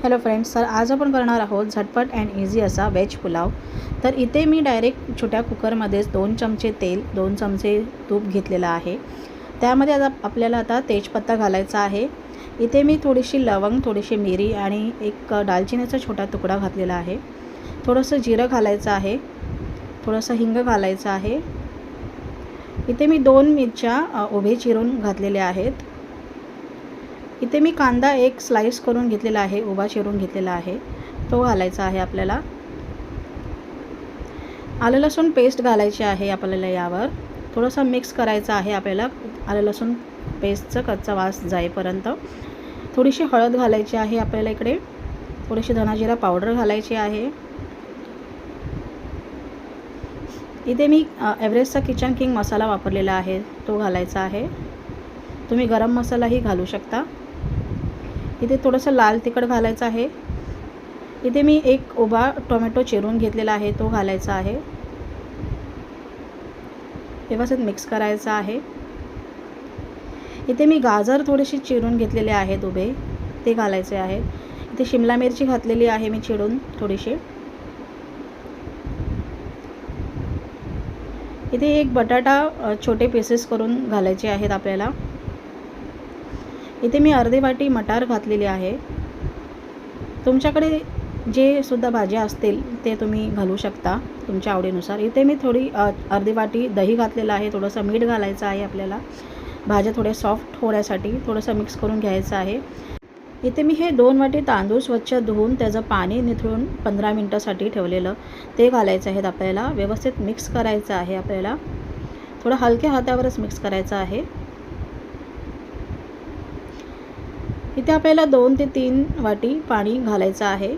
Hello friends, तर आज आपण करणार आहोत झटपट अँड इझी असा व्हेज पुलाव। तर इथे मी डायरेक्ट छोट्या कुकरमध्येच 2 चमचे तेल, 2 चमचे तूप घेतलेलं आहे। त्यामध्ये आपल्याला आता तेजपत्ता घालायचा आहे। इथे मी थोडीशी लवंग, थोडीशी मिरी आणि एक दालचिनीचा छोटा तुकडा घातलेला आहे। थोडंसं जिरं घालायचं आहे, थोडंसं हिंग घालायचं आहे। इथे मी 2 मिरच्या उभे चिरून घातलेल्या आहेत। इथे मी कांदा एक स्लाइस करून घेतलेला आहे, उभा चिरून घेतलेला आहे, तो घालायचा आहे आपल्याला। आलं लसूण पेस्ट घालायची आहे आपल्याला। यावर थोडंसं मिक्स करायचं आहे आपल्याला, आलं लसूण पेस्टचा कच्चा वास जाईपर्यंत। थोडीशी हळद घालायची आहे आपल्याला इकडे, थोडीशी धना जिरा पावडर घालायची आहे। इथे मी एव्हरेस्टचा किचन किंग मसाला वापरलेला आहे, तो घालायचा आहे। तुम्ही गरम मसालाही घालू शकता। इथे थोडंसं लाल तिखट घालायचं आहे। इथे मी एक उभा टोमॅटो चिरून घेतलेला आहे, तो घालायचा आहे। व्यवस्थित मिक्स करायचा आहे। इथे मी गाजर थोडेसे चिरून घेतलेले आहेत उभे, ते घालायचे आहेत। इथे शिमला मिरची घातलेली आहे मी चिरून थोडीशी। इथे एक बटाटा छोटे पीसेस करून घालायचे आहेत आपल्याला। इथे मी अर्धी वाटी मटार घातलेली आहे। तुमच्याकडे जे सुद्धा भाज्या असतील ते तुम्ही घालू शकता तुमच्या आवडीनुसार। इथे मी थोडी अर्धी वाटी दही घातलेलं आहे, थोडंसं मीठ घालायचं आहे आपल्याला, भाज्या थोड्या सॉफ्ट होण्यासाठी थोडंसं मिक्स करून घ्यायचं आहे। इथे मी हे 2 वाटी तांदूळ स्वच्छ धुवून त्याचं पाणी निथळून 15 मिनिटासाठी ठेवलेलं, ते घालायचं आहे आपल्याला। व्यवस्थित मिक्स करायचं आहे आपल्याला, थोडं हलक्या हातावरच मिक्स करायचं आहे। इथे आपल्याला 2 ते 3 वाटी पाणी घालायचं आहे,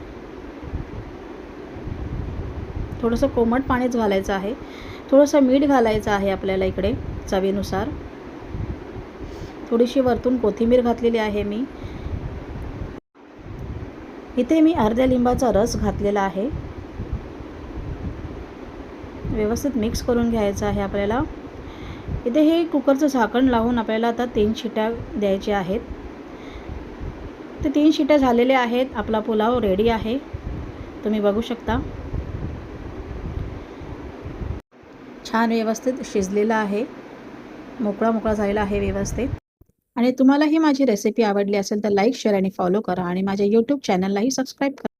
थोडंसं कोमट पाणीच घालायचं आहे। थोडंसं मीठ घालायचं आहे आपल्याला इकडे चवीनुसार। थोडीशी वरतून कोथिंबीर घातलेली आहे मी। इथे मी अर्ध्या लिंबाचा रस घातलेला आहे। व्यवस्थित मिक्स करून घ्यायचं आहे आपल्याला। इथे हे कुकरचं झाकण लावून आपल्याला आता 3 शिट्या द्यायच्या आहेत। ते 3 शिट्या झालेल्या आहेत, आपला पुलाव रेडी आहे, तुम्ही बघू शकता। छान व्यवस्थित शिजलेला आहे, मोकळा मोकळा झालेला आहे व्यवस्थित। आणि तुम्हाला ही माझी रेसिपी आवडली असेल तर लाईक, शेअर आणि फॉलो करा आणि माझ्या यूट्यूब चॅनललाही सबस्क्राईब करा।